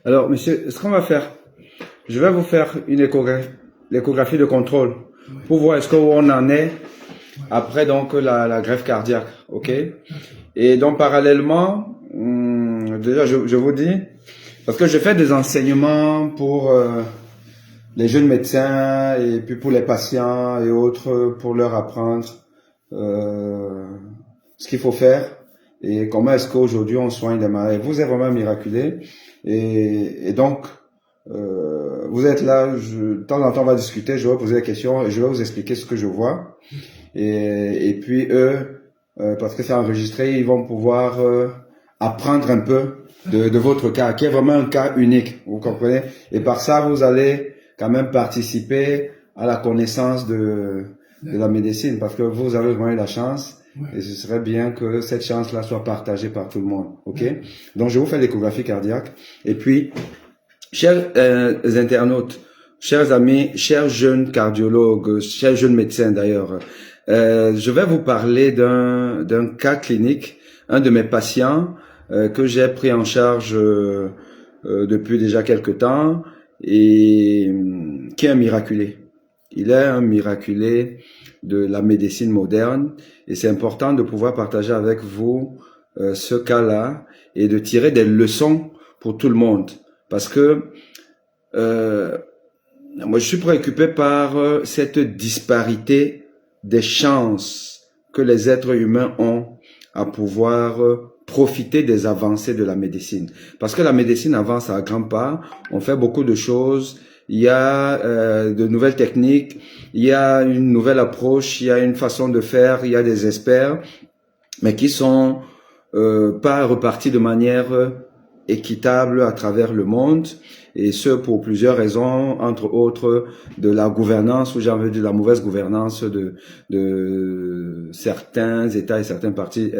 Alors, monsieur, ce qu'on va faire, je vais vous faire une l'échographie de contrôle Ouais. pour voir est-ce qu'on en est Ouais. après donc la greffe cardiaque, ok? D'accord. Et donc parallèlement, déjà je vous dis, parce que je fais des enseignements pour les jeunes médecins et puis pour les patients et autres pour leur apprendre ce qu'il faut faire et comment est-ce qu'aujourd'hui on soigne les malades. Vous êtes vraiment miraculé et donc vous êtes là, de temps en temps on va discuter, je vais poser des questions et je vais vous expliquer ce que je vois et puis eux, parce que c'est enregistré, ils vont pouvoir apprendre un peu de votre cas, qui est vraiment un cas unique, vous comprenez? Et par ça, vous allez quand même participer à la connaissance de la médecine, parce que vous avez vraiment eu la chance, Ouais. et ce serait bien que cette chance-là soit partagée par tout le monde, ok? Donc, je vous fais l'échographie cardiaque, et puis, chers internautes, chers amis, chers jeunes cardiologues, chers jeunes médecins d'ailleurs, je vais vous parler d'un cas clinique, un de mes patients que j'ai pris en charge depuis déjà quelque temps et qui est un miraculé. Il est un miraculé de la médecine moderne et c'est important de pouvoir partager avec vous ce cas-là et de tirer des leçons pour tout le monde parce que moi je suis préoccupé par cette disparité des chances que les êtres humains ont à pouvoir profiter des avancées de la médecine. Parce que la médecine avance à grands pas, on fait beaucoup de choses, il y a de nouvelles techniques, il y a une nouvelle approche, il y a une façon de faire, il y a des experts, mais qui sont pas repartis de manière équitable à travers le monde, et ce pour plusieurs raisons, entre autres de la gouvernance, ou j'ai envie de dire la mauvaise gouvernance de certains États et certaines parties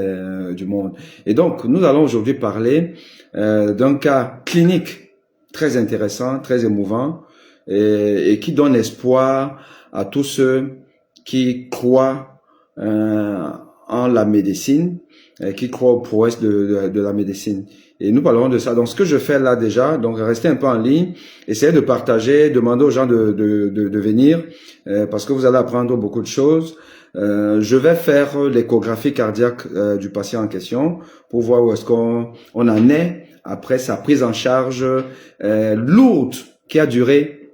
du monde. Et donc, nous allons aujourd'hui parler d'un cas clinique très intéressant, très émouvant, et qui donne espoir à tous ceux qui croient en la médecine, qui croient aux prouesses de la médecine. Et nous parlerons de ça. Donc, ce que je fais là déjà, donc restez un peu en ligne, essayez de partager, demandez aux gens de venir, parce que vous allez apprendre beaucoup de choses. Je vais faire l'échographie cardiaque du patient en question pour voir où est-ce qu'on en est après sa prise en charge lourde qui a duré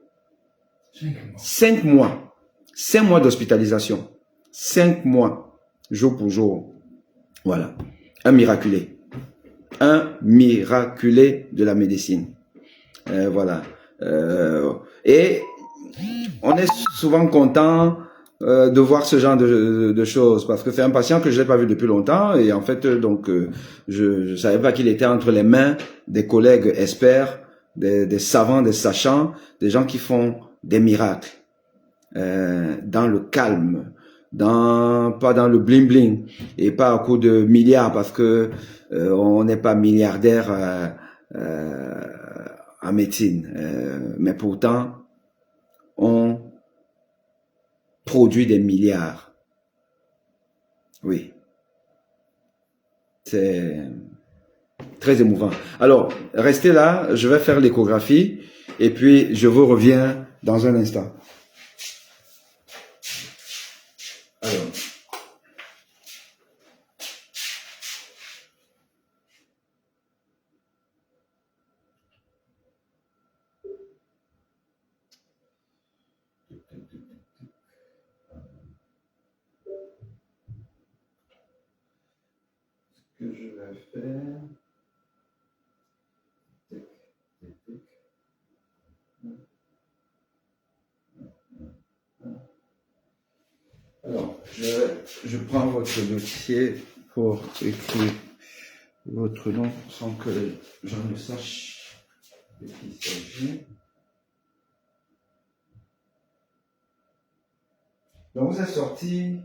5 mois. 5 mois d'hospitalisation. 5 mois, jour pour jour. Voilà. Un miraculé. Un miraculé de la médecine. Voilà. Et on est souvent content de voir ce genre de choses parce que c'est un patient que je n'ai pas vu depuis longtemps et en fait donc je savais pas qu'il était entre les mains des collègues experts, des savants, des sachants, des gens qui font des miracles dans le calme, pas dans le bling bling et pas à coup de milliards parce que on n'est pas milliardaire en médecine, mais pourtant on produit des milliards. Oui, c'est très émouvant. Alors, restez là, je vais faire l'échographie et puis je vous reviens dans un instant. Alors, ce que je vais faire. Alors, je prends votre dossier pour écrire votre nom sans que j'en ne sache de qui il s'agit. Donc, vous êtes sorti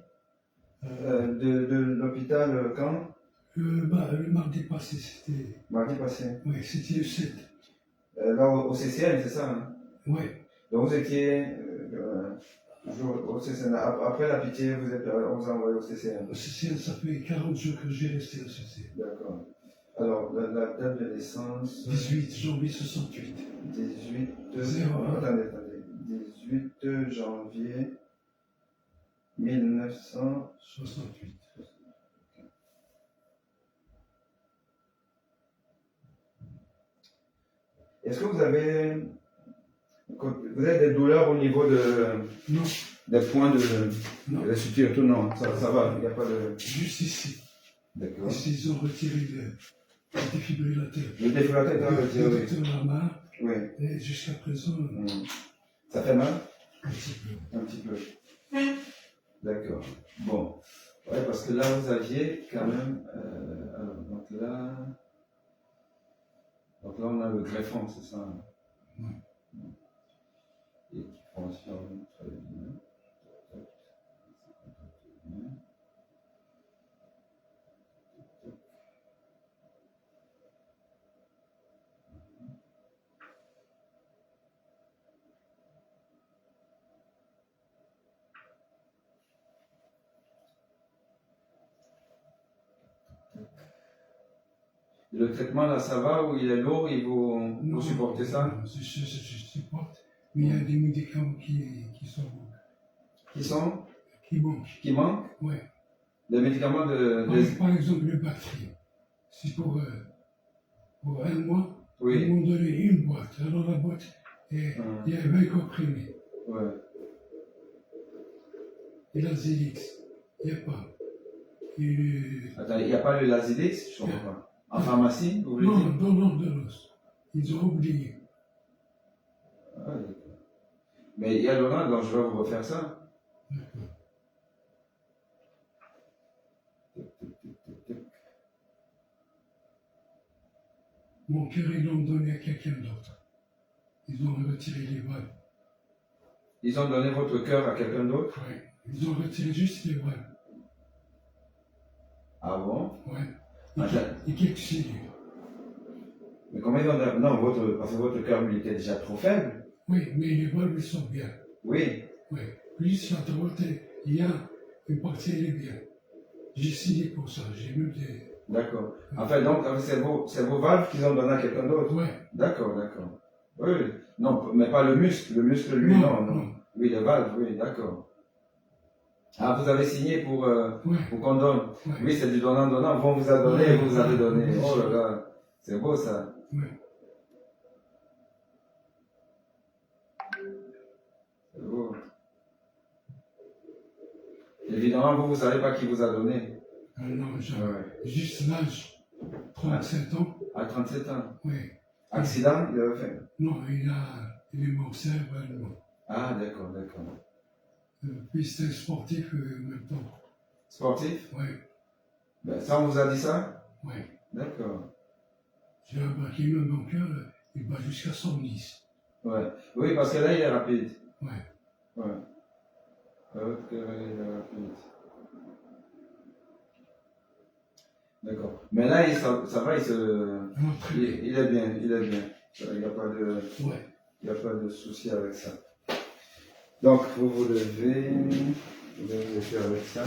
de l'hôpital quand? Le mardi passé, c'était. Mardi passé. Oui, c'était le 7. Là, au CCN, c'est ça, hein? Oui. Donc, vous étiez toujours au CCN. Après la pitié, on vous a envoyé au CCN. Au CCN, ça fait 40 jours que j'ai resté au CCN. D'accord. Alors, la date de naissance... 18 janvier 68. 18... Attendez. 18 janvier 1900... 68. Est-ce que vous avez des douleurs au niveau Non. des points de Non. la suture? Tout non, ça va, il n'y a pas de... Juste ici. D'accord. Ici, ils ont retiré le défibrillateur. Le défibrillateur est retiré, Le oui. docteur Lamar, Oui. et jusqu'à présent, Ça fait mal? un petit peu. Un petit peu. D'accord. Bon. Ouais, parce que là, vous aviez quand même... alors, donc là, on a le greffon, c'est ça? Oui. Et qui fonctionne très bien. Et le traitement là, ça va ou il est lourd, vous supportez ça? Non, je supporte, mais il y a des médicaments qui sont... Qui manquent. Qui manquent? Oui. Des médicaments Par exemple, le Bactrim. C'est pour un mois, Oui. ils m'ont donné une boîte. Alors la boîte, il y a 20 comprimés. Ouais. Et la Zélix, il n'y a pas. Attends, il n'y a pas le Lazidix? Je ne comprends pas. En pharmacie, vous voulez dire? Non, dans l'ordre de l'os. Ils ont oublié. Ah, d'accord. Mais il y a Laurent, donc je vais vous refaire ça. D'accord. Mon cœur, ils l'ont donné à quelqu'un d'autre. Ils ont retiré les valves. Ils ont donné votre cœur à quelqu'un d'autre? Oui. Ils ont retiré juste les valves. Ah bon? Oui. Attends. Et quelques cellules. Mais comment ils ont... Non, parce que votre cœur, lui, était déjà trop faible. Oui, mais les valves, ils sont bien. Oui. Oui. Plus la droite, il y a une partie, elle est bien. J'ai signé pour ça. J'ai même des... D'accord. Enfin, donc, c'est vos valves qu'ils ont donné à quelqu'un d'autre? Oui. D'accord, d'accord. Oui, oui. Non, mais pas le muscle. Le muscle, lui, non. Oui, les valves, oui, d'accord. Ah, vous avez signé pour qu'on donne. Oui. Oui, c'est du donnant-donnant. On vous a donné et vous avez donné. Oui. Oh là là, c'est beau ça. Oui. C'est beau. Évidemment, vous ne savez pas qui vous a donné. Non, Ouais. juste l'âge, 37 ans. À 37 ans. Oui. Accident, il avait fait? Non, il est mort cérébralement. Ah, d'accord, d'accord. Puis c'était sportif en même temps. Sportif? Oui. Ben, ça, on vous a dit ça? Oui. D'accord. J'ai remarqué même mon cœur, il bat jusqu'à 110. Ouais. Oui, parce que là, il est rapide. Oui. Ouais. Ok, il est rapide. D'accord. Mais là, ça va, Non, très bien. il est bien, il est bien. Il n'y a pas de... Ouais. Il n'y a pas de souci avec ça. Donc, vous devez faire avec ça.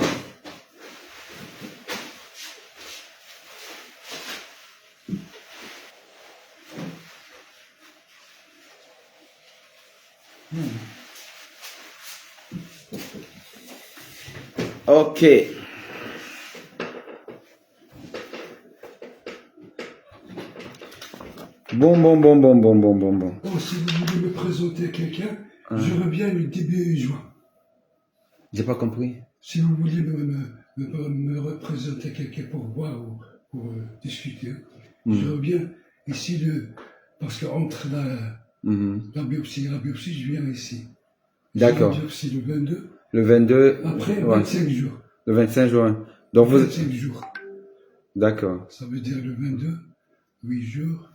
Ok. Bon. Oh, si vous voulez me présenter à quelqu'un, je reviens le début juin. J'ai pas compris. Si vous voulez me représenter à quelqu'un pour voir ou pour discuter, je reviens ici parce qu'entre la biopsie et la biopsie, je viens ici. D'accord. La biopsie le 22. Le 22. Après, ouais. 25 jours. Le 25 juin. Donc 25 jours. D'accord. Ça veut dire le 22, 8 jours.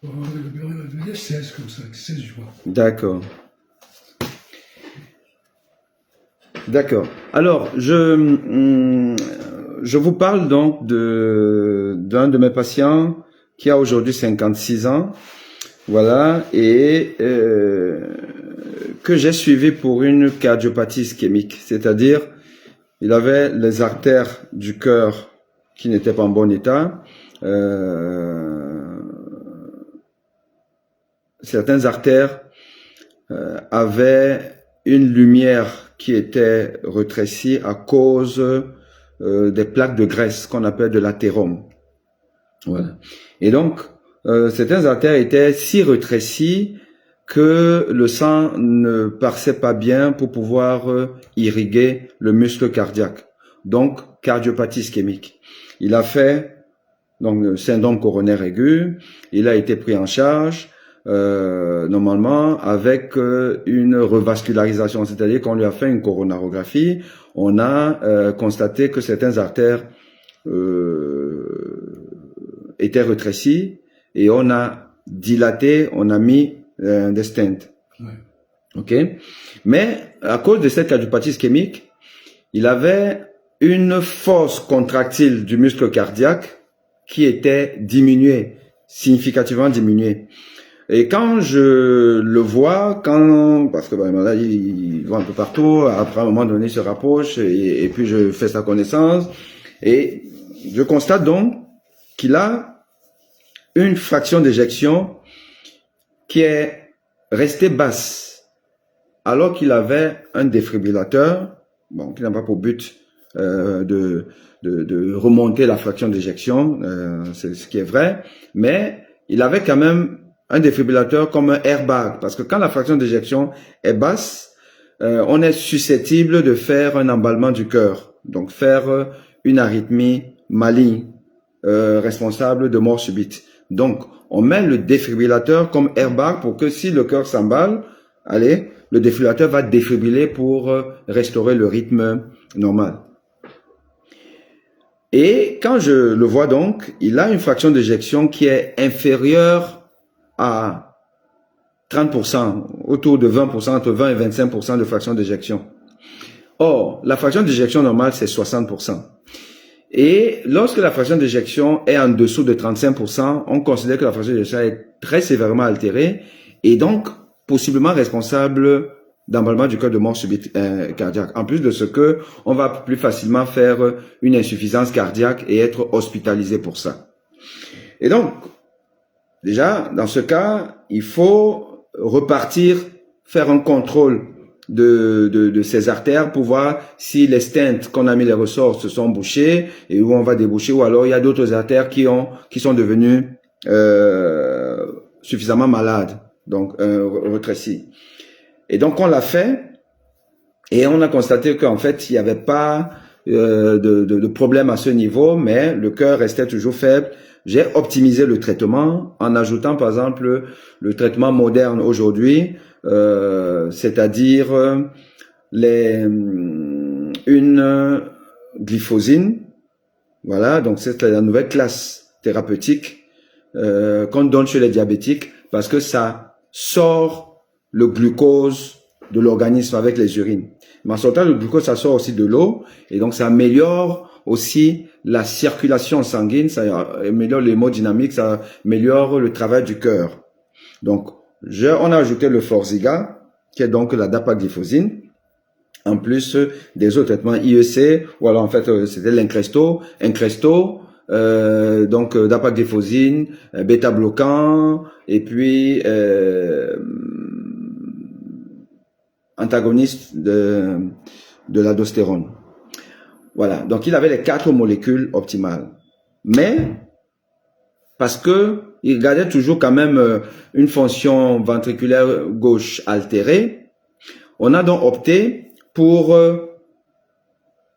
Le 16 comme ça, 16 jours. D'accord. D'accord. Alors, je vous parle donc d'un de mes patients qui a aujourd'hui 56 ans. Voilà. Et que j'ai suivi pour une cardiopathie ischémique. C'est-à-dire, il avait les artères du cœur qui n'étaient pas en bon état certaines artères avaient une lumière qui était rétrécie à cause des plaques de graisse qu'on appelle de l'athérome. Voilà. Et donc, certaines artères étaient si rétrécies que le sang ne passait pas bien pour pouvoir irriguer le muscle cardiaque. Donc, cardiopathie ischémique. Il a fait donc syndrome coronaire aigu. Il a été pris en charge normalement avec une revascularisation, c'est-à-dire qu'on lui a fait une coronarographie. On a constaté que certaines artères étaient rétrécies et on a dilaté, on a mis des stents. Ouais. Ok. Mais à cause de cette cardiopathie ischémique, il avait une force contractile du muscle cardiaque qui était diminuée, significativement diminuée. Et quand je le vois, parce que là, il va un peu partout, après à un moment donné, il se rapproche et puis je fais sa connaissance et je constate donc qu'il a une fraction d'éjection qui est restée basse, alors qu'il avait un défibrillateur, bon, qui n'a pas pour but de remonter la fraction d'éjection, c'est ce qui est vrai, mais il avait quand même un défibrillateur comme un airbag, parce que quand la fraction d'éjection est basse, on est susceptible de faire un emballement du cœur, donc faire une arythmie maligne, responsable de mort subite. Donc, on met le défibrillateur comme airbag pour que si le cœur s'emballe, allez, le défibrillateur va défibriller pour restaurer le rythme normal. Et quand je le vois donc, il a une fraction d'éjection qui est inférieure à 30%, autour de 20%, entre 20 et 25% de fraction d'éjection. Or, la fraction d'éjection normale, c'est 60%. Et lorsque la fraction d'éjection est en dessous de 35%, on considère que la fraction d'éjection est très sévèrement altérée et donc possiblement responsable d'emballement du cœur de mort subite cardiaque. En plus de ce que, on va plus facilement faire une insuffisance cardiaque et être hospitalisé pour ça. Et donc, déjà, dans ce cas, il faut repartir, faire un contrôle de ces artères pour voir si les stents qu'on a mis les ressorts se sont bouchés et où on va déboucher, ou alors il y a d'autres artères qui sont devenues suffisamment malades, donc rétrécies. Et donc on l'a fait et on a constaté qu'en fait il n'y avait pas de problème à ce niveau, mais le cœur restait toujours faible. J'ai optimisé le traitement en ajoutant par exemple le traitement moderne aujourd'hui, c'est-à-dire une glyphosine. Voilà, donc c'est la nouvelle classe thérapeutique qu'on donne chez les diabétiques parce que ça sort le glucose de l'organisme avec les urines. Mais en sortant le glucose, ça sort aussi de l'eau et donc ça améliore aussi la circulation sanguine, ça améliore l'hémodynamique, ça améliore le travail du cœur. Donc, on a ajouté le Forxiga, qui est donc la dapagliflozine, en plus des autres traitements IEC, ou alors en fait c'était l'Encresto, donc dapagliflozine, bêta-bloquant, et puis antagoniste de l'aldostérone. Voilà, donc il avait les 4 molécules optimales. Mais, parce que il gardait toujours quand même une fonction ventriculaire gauche altérée, on a donc opté pour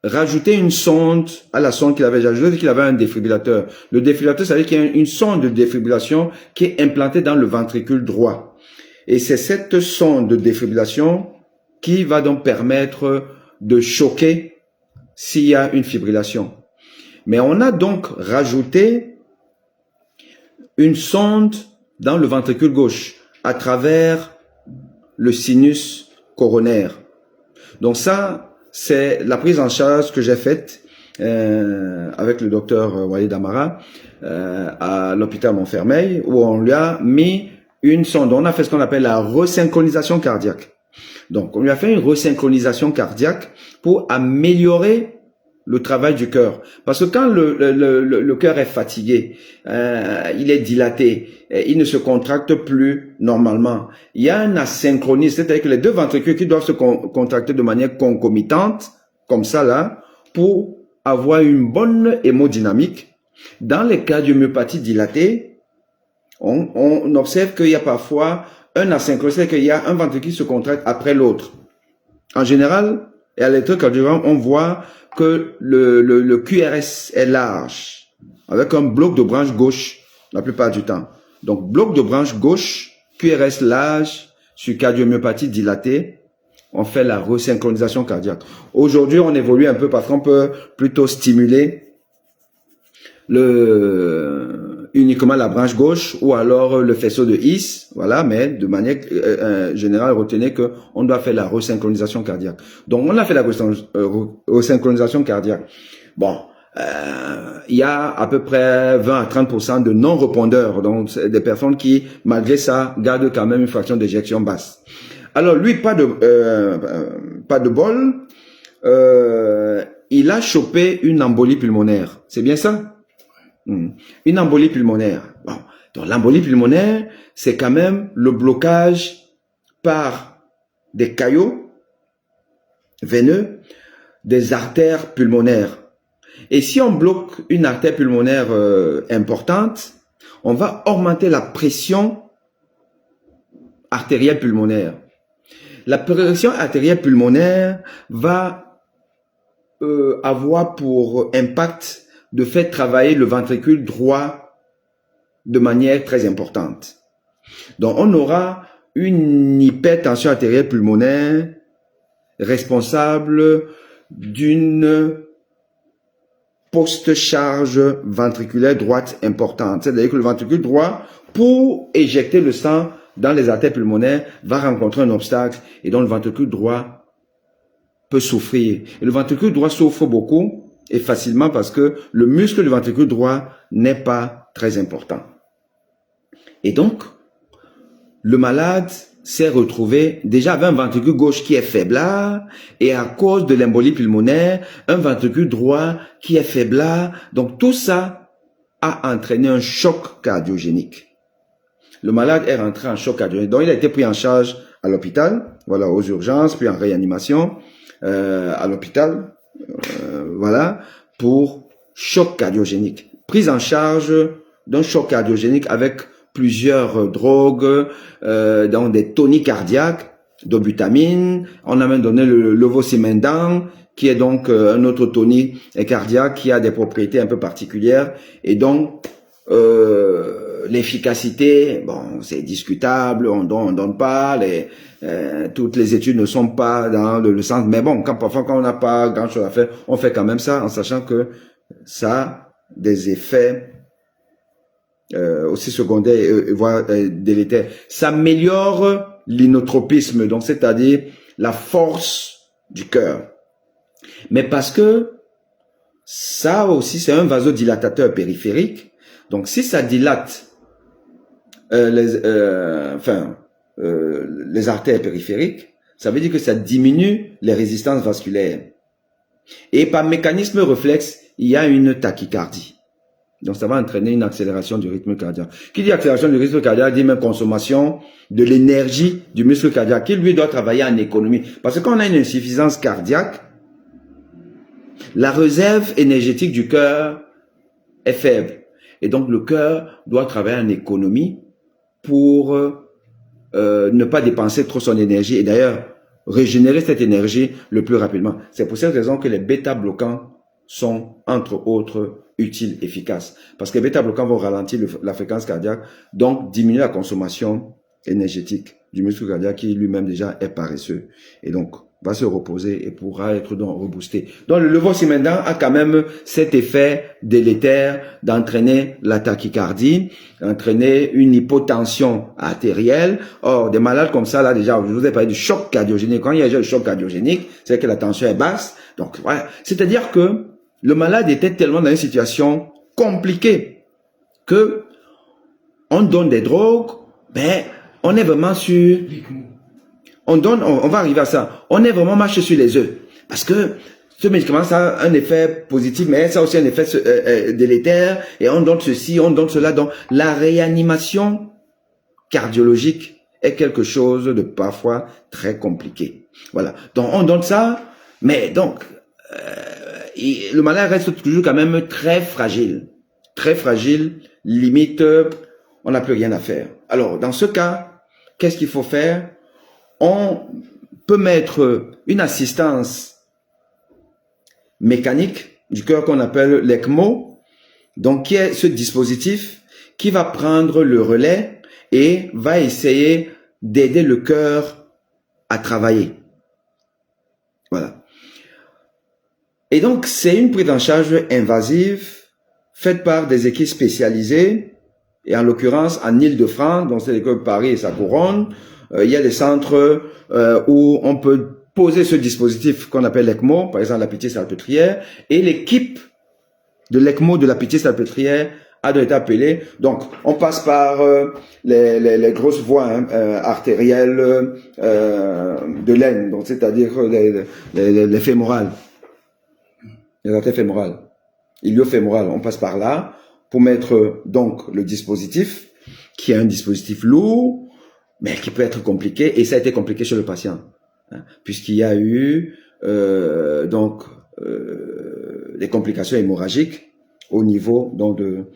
rajouter une sonde à la sonde qu'il avait déjà ajoutée, qu'il avait un défibrillateur. Le défibrillateur, ça veut dire qu'il y a une sonde de défibrillation qui est implantée dans le ventricule droit. Et c'est cette sonde de défibrillation qui va donc permettre de choquer s'il y a une fibrillation. Mais on a donc rajouté une sonde dans le ventricule gauche à travers le sinus coronaire. Donc ça, c'est la prise en charge que j'ai faite avec le docteur Walid Amara à l'hôpital Montfermeil, où on lui a mis une sonde. On a fait ce qu'on appelle la resynchronisation cardiaque. Donc, on lui a fait une resynchronisation cardiaque pour améliorer le travail du cœur. Parce que quand le cœur est fatigué, il est dilaté, il ne se contracte plus normalement. Il y a un asynchronisme, c'est-à-dire que les deux ventricules qui doivent se contracter de manière concomitante, comme ça là, pour avoir une bonne hémodynamique. Dans les cas d'homéopathie dilatée, on observe qu'il y a parfois un asynchronisme, c'est-à-dire qu'il y a un ventricule qui se contracte après l'autre. En général, et à l'électrocardiogramme, on voit que le QRS est large, avec un bloc de branche gauche la plupart du temps. Donc, bloc de branche gauche, QRS large, sur cardiomyopathie dilatée, on fait la resynchronisation cardiaque. Aujourd'hui, on évolue un peu parce qu'on peut plutôt stimuler uniquement la branche gauche ou alors le faisceau de His, voilà, mais de manière générale, retenez que on doit faire la resynchronisation cardiaque. Donc, on a fait la resynchronisation cardiaque. Bon, il y a à peu près 20 à 30% de non-répondeurs, donc des personnes qui, malgré ça, gardent quand même une fraction d'éjection basse. Alors, lui, pas de bol, il a chopé une embolie pulmonaire. C'est bien ça? Une embolie pulmonaire. Bon. Donc, l'embolie pulmonaire, c'est quand même le blocage par des caillots veineux des artères pulmonaires. Et si on bloque une artère pulmonaire importante, on va augmenter la pression artérielle pulmonaire. La pression artérielle pulmonaire va avoir pour impact de faire travailler le ventricule droit de manière très importante. Donc, on aura une hypertension artérielle pulmonaire responsable d'une post-charge ventriculaire droite importante. C'est-à-dire que le ventricule droit, pour éjecter le sang dans les artères pulmonaires, va rencontrer un obstacle et donc le ventricule droit peut souffrir. Et le ventricule droit souffre beaucoup et facilement parce que le muscle du ventricule droit n'est pas très important. Et donc, le malade s'est retrouvé déjà avec un ventricule gauche qui est faiblard et à cause de l'embolie pulmonaire, un ventricule droit qui est faiblard. Donc, tout ça a entraîné un choc cardiogénique. Le malade est rentré en choc cardiogénique. Donc, il a été pris en charge à l'hôpital, voilà, aux urgences, puis en réanimation à l'hôpital. Voilà, pour choc cardiogénique. Prise en charge d'un choc cardiogénique avec plusieurs drogues, donc des toniques cardiaques, dobutamine. On a même donné le levosimendan, qui est donc un autre tonique cardiaque qui a des propriétés un peu particulières. Et donc, l'efficacité, bon, c'est discutable, on donne pas, toutes les études ne sont pas dans le sens, mais bon, parfois quand on n'a pas grand chose à faire, on fait quand même ça en sachant que ça a des effets aussi secondaires, voire délétères. Ça améliore l'inotropisme, donc c'est-à-dire la force du cœur. Mais parce que ça aussi, c'est un vasodilatateur périphérique, donc si ça dilate les artères périphériques, ça veut dire que ça diminue les résistances vasculaires. Et par mécanisme réflexe, il y a une tachycardie. Donc ça va entraîner une accélération du rythme cardiaque. Qui dit accélération du rythme cardiaque dit même consommation de l'énergie du muscle cardiaque, qui lui doit travailler en économie. Parce que quand on a une insuffisance cardiaque, la réserve énergétique du cœur est faible. Et donc le cœur doit travailler en économie pour ne pas dépenser trop son énergie et d'ailleurs régénérer cette énergie le plus rapidement. C'est pour cette raison que les bêta-bloquants sont entre autres utiles, efficaces. Parce que les bêta-bloquants vont ralentir la fréquence cardiaque, donc diminuer la consommation énergétique du muscle cardiaque qui lui-même déjà est paresseux. Et donc va se reposer et pourra être donc reboosté. Donc le levosimendan a quand même cet effet délétère d'entraîner la tachycardie, d'entraîner une hypotension artérielle. Or, des malades comme ça, là déjà, je vous ai parlé du choc cardiogénique. Quand il y a un choc cardiogénique, c'est que la tension est basse. Donc voilà, c'est-à-dire que le malade était tellement dans une situation compliquée que on donne des drogues, ben on est vraiment sur... On va arriver à ça. On est vraiment marché sur les œufs. Parce que Ce médicament, ça a un effet positif, mais ça a aussi un effet délétère, et on donne ceci, on donne cela. Donc, la réanimation cardiologique est quelque chose de parfois très compliqué. Voilà. Donc, on donne ça, mais donc, le malade reste toujours quand même très fragile, limite, on n'a plus rien à faire. Alors, dans ce cas, qu'est-ce qu'il faut faire? On peut mettre une assistance mécanique du cœur qu'on appelle l'ECMO, donc qui est ce dispositif qui va prendre le relais et va essayer d'aider le cœur à travailler. Voilà. Et donc, c'est une prise en charge invasive faite par des équipes spécialisées, et en l'occurrence en Île-de-France, donc c'est l'école Paris et sa couronne, il y a des centres où on peut poser ce dispositif qu'on appelle l'ECMO, par exemple la Pitié-Salpêtrière, et l'équipe de l'ECMO de la Pitié-Salpêtrière a été appelée. Donc, on passe par les grosses voies artérielles de l'aine, donc c'est-à-dire les fémorales, les artères fémorales, iliofémorales. On passe par là pour mettre donc le dispositif, qui est un dispositif lourd, mais qui peut être compliqué, et ça a été compliqué chez le patient, hein, puisqu'il y a eu des complications hémorragiques au niveau donc de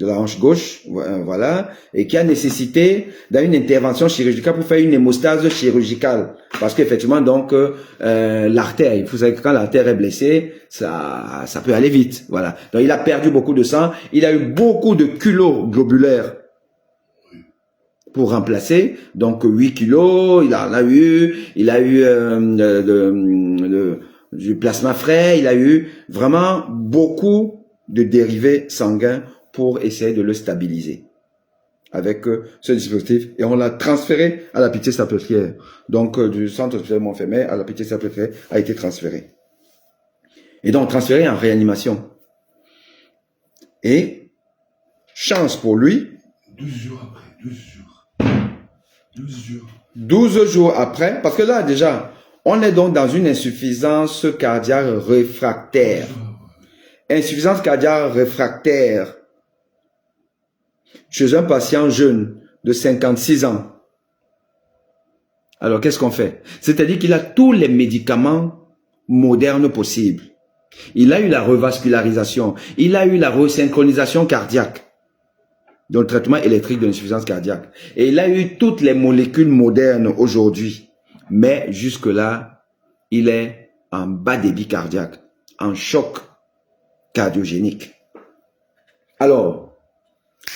la hanche gauche, voilà, et qui a nécessité d'une intervention chirurgicale pour faire une hémostase chirurgicale, parce qu'effectivement donc l'artère, il faut savoir que quand l'artère est blessée, ça peut aller vite, voilà. Donc il a perdu beaucoup de sang, il a eu beaucoup de culots globulaires pour remplacer, donc 8 kilos, il a eu du plasma frais, il a eu vraiment beaucoup de dérivés sanguins pour essayer de le stabiliser avec ce dispositif, et on l'a transféré à la Pitié-Salpêtrière. Donc du centre hospitalier Montfermeil à la Pitié-Salpêtrière a été transféré. Et donc transféré en réanimation. Et chance pour lui, 12 jours après, parce que là déjà, on est donc dans une insuffisance cardiaque réfractaire. Insuffisance cardiaque réfractaire chez un patient jeune de 56 ans. Alors, qu'est-ce qu'on fait? C'est-à-dire qu'il a tous les médicaments modernes possibles. Il a eu la revascularisation, il a eu la resynchronisation cardiaque, donc le traitement électrique de l'insuffisance cardiaque. Et il a eu toutes les molécules modernes aujourd'hui. Mais jusque-là, il est en bas débit cardiaque, en choc cardiogénique. Alors,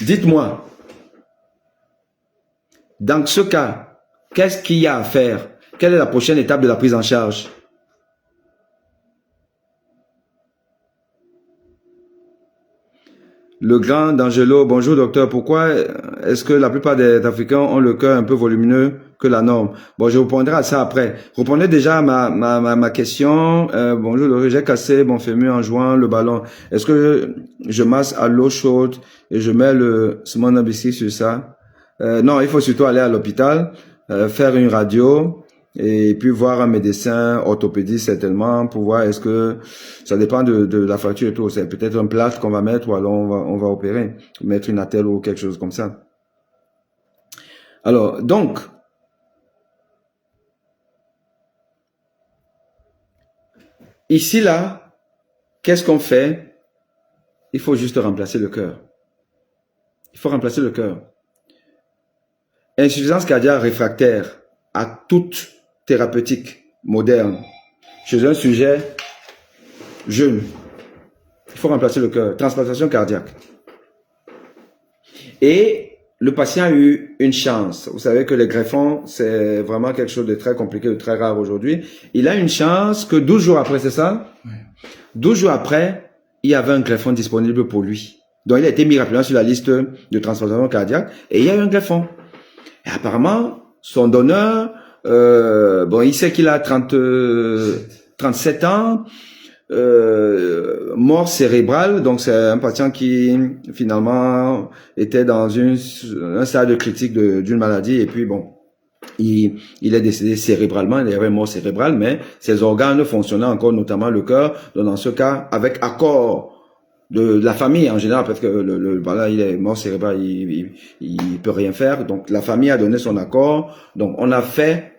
dites-moi, dans ce cas, qu'est-ce qu'il y a à faire? Quelle est la prochaine étape de la prise en charge? Le grand D'Angelo, bonjour docteur, pourquoi est-ce que la plupart des Africains ont le cœur un peu volumineux que la norme? Bon, je répondrai à ça après. Répondez déjà à ma question. Bonjour docteur, j'ai cassé mon fémur en jouant le ballon. Est-ce que je masse à l'eau chaude et je mets le small biscuit sur ça? Non, il faut surtout aller à l'hôpital, faire une radio, et puis voir un médecin orthopédiste certainement pour voir est-ce que ça dépend de la fracture et tout. C'est peut-être un plâtre qu'on va mettre, ou alors on va opérer, mettre une attelle ou quelque chose comme ça. Alors, donc, ici, là, qu'est-ce qu'on fait? Il faut juste remplacer le cœur. Il faut remplacer le cœur. Insuffisance cardiaque réfractaire à toute thérapeutique moderne chez un sujet jeune. Il faut remplacer le cœur. Transplantation cardiaque. Et le patient a eu une chance. Vous savez que les greffons, c'est vraiment quelque chose de très compliqué, de très rare aujourd'hui. Il a une chance que 12 jours après, c'est ça? Oui. 12 jours après, il y avait un greffon disponible pour lui. Donc, il a été mis rapidement sur la liste de transplantation cardiaque et il y a eu un greffon. Et apparemment, son donneur, il sait qu'il a 37 ans, mort cérébrale, donc c'est un patient qui finalement était dans un stade critique d'une maladie, et puis bon, il est décédé cérébralement, il avait une mort cérébrale, mais ses organes fonctionnaient encore, notamment le cœur, donc dans ce cas, avec accord de la famille en général, parce que voilà, il est mort cérébral, il peut rien faire, donc la famille a donné son accord, donc on a fait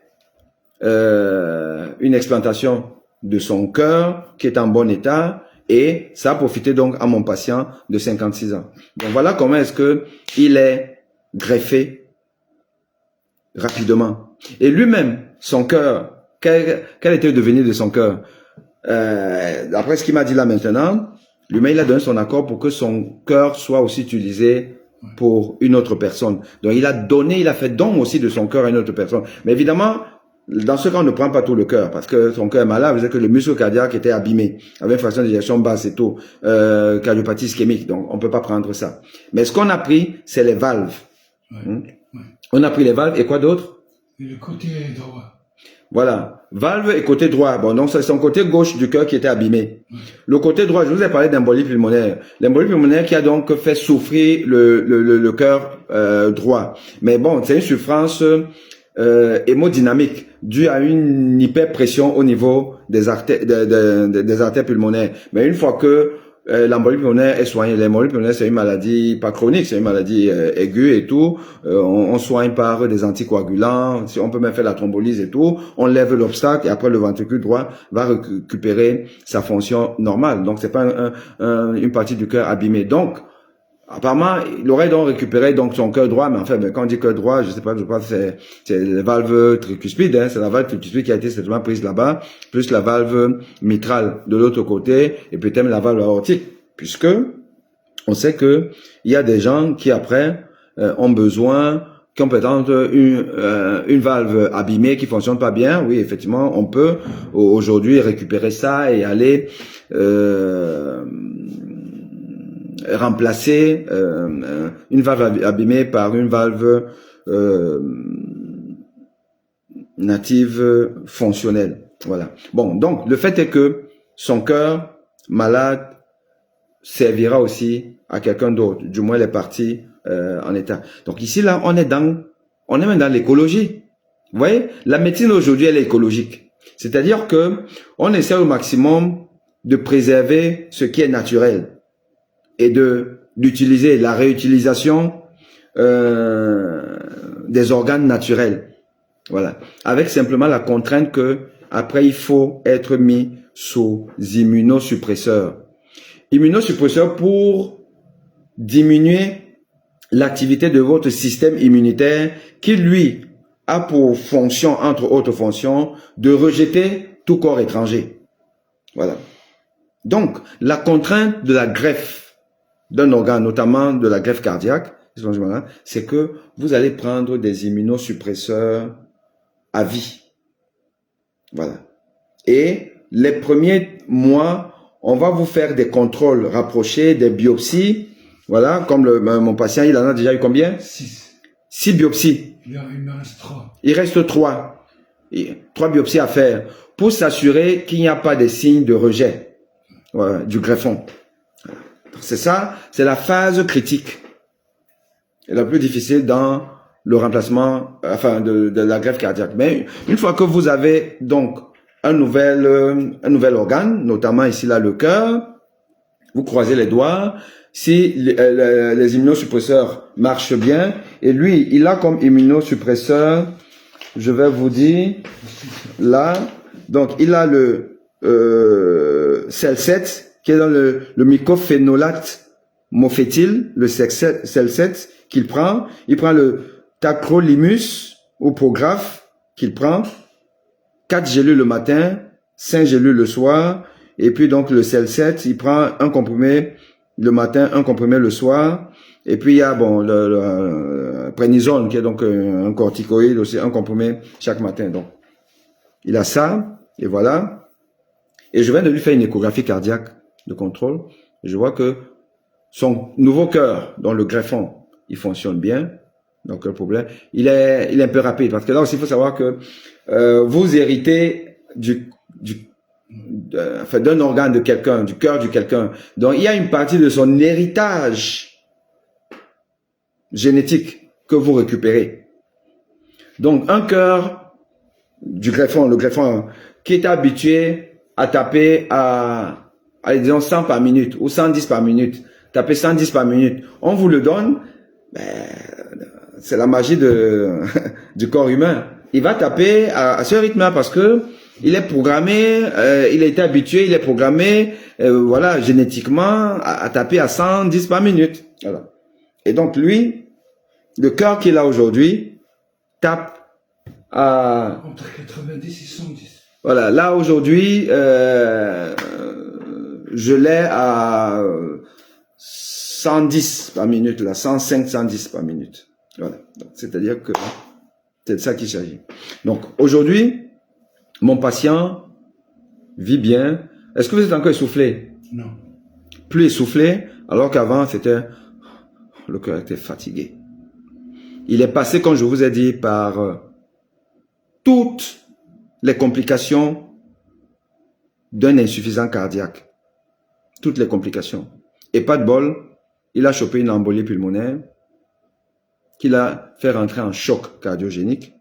une explantation de son cœur qui est en bon état, et ça a profité donc à mon patient de 56 ans. Donc voilà comment est-ce que il est greffé rapidement. Et lui-même, son cœur, quel était le devenir de son cœur? D'après ce qu'il m'a dit là maintenant, lui-même il a donné son accord pour que son cœur soit aussi utilisé pour une autre personne. Donc il a fait don aussi de son cœur à une autre personne. Mais évidemment, dans ce cas, on ne prend pas tout le cœur, parce que son cœur est malade, c'est que le muscle cardiaque était abîmé, avait une fraction d'éjection basse et tout, cardiopathie ischémique, donc on peut pas prendre ça. Mais ce qu'on a pris, c'est les valves. On a pris les valves et quoi d'autre? Et le côté droit. Voilà, valve et côté droit. Bon, donc c'est son côté gauche du cœur qui était abîmé. Le côté droit, je vous ai parlé d'embolie pulmonaire. L'embolie pulmonaire qui a donc fait souffrir le cœur droit. Mais bon, c'est une souffrance hémodynamique due à une hyperpression au niveau des artères pulmonaires. Mais une fois que l'embolie pulmonaire est soignée, l'embolie pulmonaire c'est une maladie pas chronique, c'est une maladie aiguë et tout, on soigne par des anticoagulants, si on peut même faire la thrombolyse et tout, on lève l'obstacle et après le ventricule droit va récupérer sa fonction normale. Donc c'est pas une partie du cœur abîmée. Donc apparemment, il aurait donc récupéré donc son cœur droit, mais enfin, quand on dit cœur droit, je sais pas, je pense que c'est les valves tricuspides, hein, c'est la valve tricuspide qui a été certainement prise là-bas, plus la valve mitrale de l'autre côté, et peut-être la valve aortique, puisque on sait que il y a des gens qui après ont besoin, qui ont peut-être une valve abîmée qui fonctionne pas bien. Oui, effectivement, on peut aujourd'hui récupérer ça et aller remplacer une valve abîmée par une valve native fonctionnelle. Voilà. Bon, donc le fait est que son cœur malade servira aussi à quelqu'un d'autre, du moins les parties en état. Donc ici là, on est même dans l'écologie. Vous voyez, la médecine aujourd'hui elle est écologique. C'est-à-dire que on essaie au maximum de préserver ce qui est naturel et d'utiliser la réutilisation des organes naturels. Voilà. Avec simplement la contrainte que après il faut être mis sous immunosuppresseurs. Immunosuppresseurs pour diminuer l'activité de votre système immunitaire qui lui a pour fonction, entre autres fonctions, de rejeter tout corps étranger. Voilà. Donc, la contrainte de la greffe d'un organe, notamment de la greffe cardiaque, c'est que vous allez prendre des immunosuppresseurs à vie. Voilà. Et les premiers mois, on va vous faire des contrôles rapprochés, des biopsies. Voilà, comme mon patient, il en a déjà eu combien? 6 biopsies. Il me reste 3. Il reste 3. 3 biopsies à faire pour s'assurer qu'il n'y a pas de signes de rejet du greffon. C'est ça, c'est la phase critique. Et la plus difficile dans le remplacement, de la greffe cardiaque. Mais une fois que vous avez donc un nouvel organe, notamment ici là le cœur, vous croisez les doigts. Si les immunosuppresseurs marchent bien, et lui, il a comme immunosuppresseur, je vais vous dire, là, donc il a le CEL7, qui est dans le mycophénolate mofétyl, le CEL7 qu'il prend. Il prend le tacrolimus ou Prograf qu'il prend, 4 gélules le matin, 5 gélules le soir, et puis donc le CEL7, il prend un comprimé le matin, un comprimé le soir, et puis il y a le prénisone qui est donc un corticoïde aussi, un comprimé chaque matin. Donc il a ça, et voilà. Et je viens de lui faire une échographie cardiaque de contrôle. Et je vois que son nouveau cœur, dans le greffon, il fonctionne bien. Donc le problème, il est un peu rapide, parce que là aussi il faut savoir que vous héritez d'un organe de quelqu'un, du cœur de quelqu'un. Donc il y a une partie de son héritage génétique que vous récupérez. Donc, un cœur du greffon, le greffon, qui est habitué à taper à disons 100 par minute ou 110 par minute, taper 110 par minute, on vous le donne, ben, c'est la magie du corps humain. Il va taper à ce rythme-là parce que il est programmé, il a été habitué, il est programmé, voilà, génétiquement, à taper à 110 par minute. Voilà. Et donc, lui, le cœur qu'il a aujourd'hui, tape à... Entre 90 et 110. Voilà, là, aujourd'hui, je l'ai à 110 par minute, là, 105, 110 par minute. Voilà. C'est-à-dire que c'est de ça qu'il s'agit. Donc, aujourd'hui, mon patient vit bien. Est-ce que vous êtes encore essoufflé? Non. Plus essoufflé, alors qu'avant, c'était... Le cœur était fatigué. Il est passé, comme je vous ai dit, par toutes les complications d'un insuffisant cardiaque. Toutes les complications. Et pas de bol, il a chopé une embolie pulmonaire qui l'a fait rentrer en choc cardiogénique.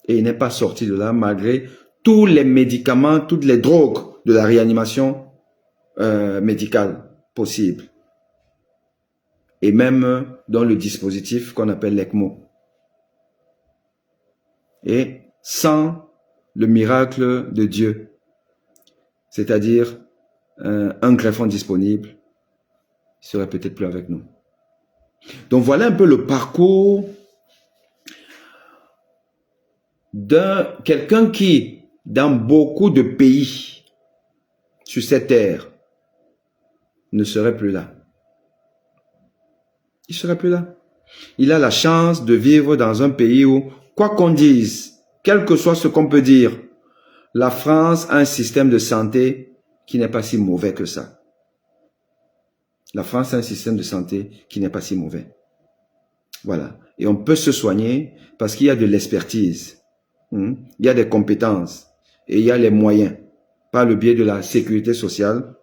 Et il n'est pas sorti de là malgré tous les médicaments, toutes les drogues de la réanimation médicale possible. Et même dans le dispositif qu'on appelle l'ECMO. Et sans le miracle de Dieu, c'est-à-dire un greffon disponible, il serait peut-être plus avec nous. Donc voilà un peu le parcours d'un quelqu'un qui, dans beaucoup de pays sur cette terre, ne serait plus là. Il serait plus là. Il a la chance de vivre dans un pays où, quoi qu'on dise, quel que soit ce qu'on peut dire, la France a un système de santé qui n'est pas si mauvais que ça. La France a un système de santé qui n'est pas si mauvais. Voilà. Et on peut se soigner parce qu'il y a de l'expertise. Il y a des compétences. Et il y a les moyens. Par le biais de la sécurité sociale,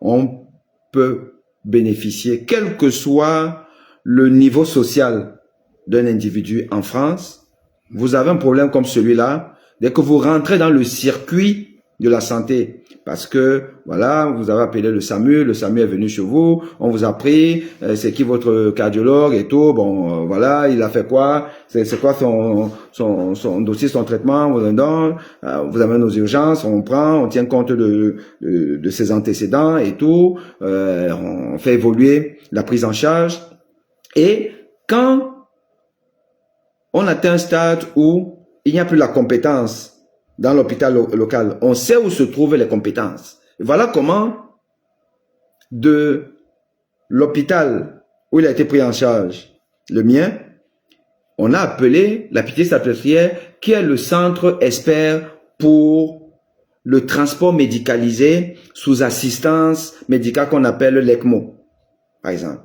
on peut bénéficier, quel que soit le niveau social d'un individu en France. Vous avez un problème comme celui-là, dès que vous rentrez dans le circuit de la santé, parce que, voilà, vous avez appelé le SAMU est venu chez vous, on vous a pris, c'est qui votre cardiologue et tout, bon, voilà, il a fait quoi, c'est quoi son dossier, son traitement, vous donne, vous amène aux urgences, on prend, on tient compte de ses antécédents et tout, on fait évoluer la prise en charge, et quand on atteint un stade où il n'y a plus la compétence dans l'hôpital local, on sait où se trouvent les compétences. Et voilà comment, de l'hôpital où il a été pris en charge, le mien, on a appelé la Pitié-Salpêtrière, qui est le centre expert pour le transport médicalisé sous assistance médicale qu'on appelle l'ECMO, par exemple.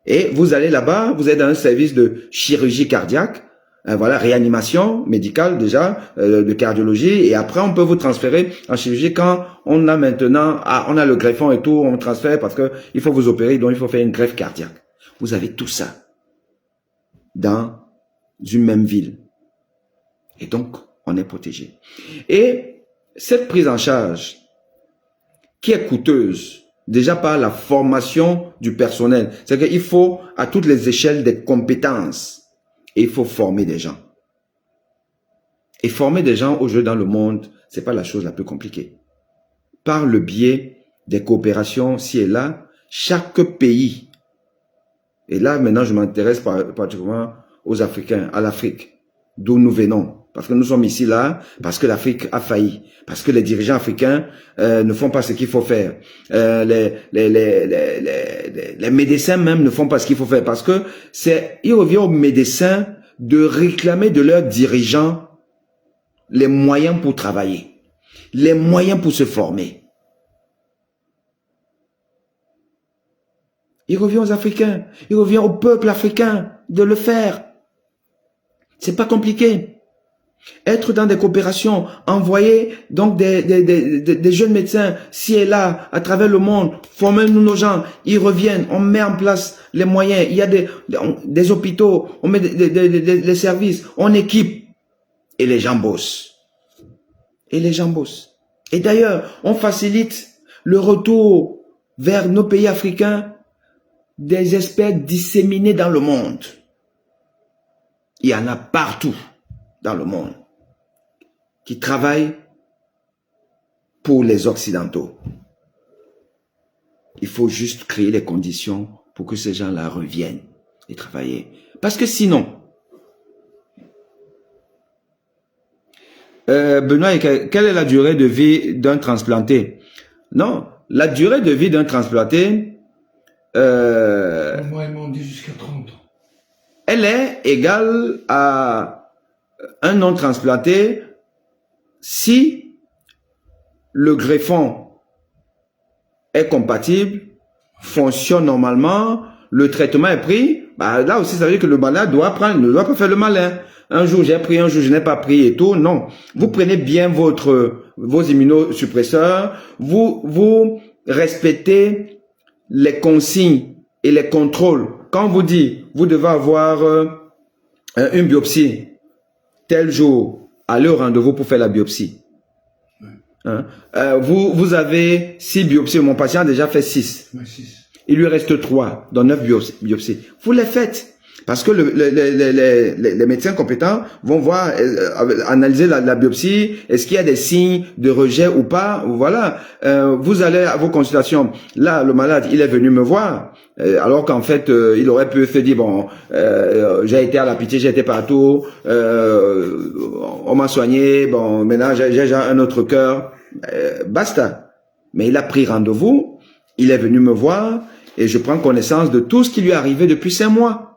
Et vous allez là-bas, vous êtes dans un service de chirurgie cardiaque, voilà, réanimation médicale déjà, de cardiologie, et après on peut vous transférer en chirurgie quand on a maintenant, on a le greffon et tout, on transfère parce que il faut vous opérer, donc il faut faire une greffe cardiaque. Vous avez tout ça dans une même ville. Et donc, on est protégé. Et cette prise en charge, qui est coûteuse, déjà par la formation du personnel, c'est qu'il faut à toutes les échelles des compétences. Et il faut former des gens. Et former des gens au jeu dans le monde, c'est pas la chose la plus compliquée. Par le biais des coopérations ci et là, chaque pays, et là maintenant je m'intéresse particulièrement aux Africains, à l'Afrique, d'où nous venons. Parce que nous sommes ici là, parce que l'Afrique a failli, parce que les dirigeants africains ne font pas ce qu'il faut faire. Les médecins même ne font pas ce qu'il faut faire, parce que il revient aux médecins de réclamer de leurs dirigeants les moyens pour travailler, les moyens pour se former. Il revient aux Africains, il revient au peuple africain de le faire. C'est pas compliqué. Être dans des coopérations, envoyer donc des jeunes médecins ci et là, à travers le monde, former nos gens, ils reviennent, on met en place les moyens, il y a des hôpitaux, on met des services, on équipe, et les gens bossent. Et les gens bossent. Et d'ailleurs, on facilite le retour vers nos pays africains des experts disséminés dans le monde. Il y en a partout dans le monde qui travaillent pour les Occidentaux. Il faut juste créer les conditions pour que ces gens-là reviennent et travailler. Parce que sinon, Benoît, quelle est la durée de vie d'un transplanté? Non, la durée de vie d'un transplanté, moi, ils m'ont dit jusqu'à 30 ans. Elle est égale à un non transplanté si le greffon est compatible, fonctionne normalement, le traitement est pris. Bah là aussi, ça veut dire que le malade ne doit pas faire le malin. Un jour j'ai pris, un jour je n'ai pas pris et tout. Non, vous prenez bien vos immunosuppresseurs, vous respectez les consignes et les contrôles. Quand on vous dit, vous devez avoir une biopsie tel jour, allez au rendez-vous pour faire la biopsie. Hein? Vous avez 6 biopsies, mon patient a déjà fait 6. Ouais, 6. Il lui reste 3, dans 9 biopsies. Vous les faites. Parce que les médecins compétents vont voir, analyser la biopsie, est-ce qu'il y a des signes de rejet ou pas, voilà. Vous allez à vos consultations, là le malade il est venu me voir, alors qu'en fait il aurait pu se dire bon, j'ai été à la Pitié, j'ai été partout, on m'a soigné, bon maintenant j'ai un autre cœur, basta. Mais il a pris rendez-vous, il est venu me voir et je prends connaissance de tout ce qui lui est arrivé depuis 5 mois.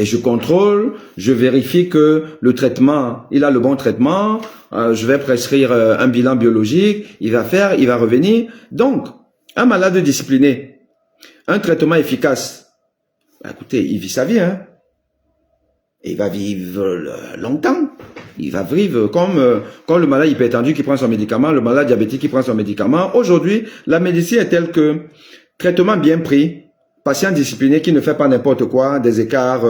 Et je contrôle, je vérifie que le traitement, il a le bon traitement, je vais prescrire un bilan biologique, il va faire, il va revenir. Donc, un malade discipliné, un traitement efficace, bah, écoutez, il vit sa vie, hein. Et il va vivre longtemps. Il va vivre comme le malade hypertendu qui prend son médicament, le malade diabétique qui prend son médicament. Aujourd'hui, la médecine est telle que traitement bien pris, patient discipliné qui ne fait pas n'importe quoi, des écarts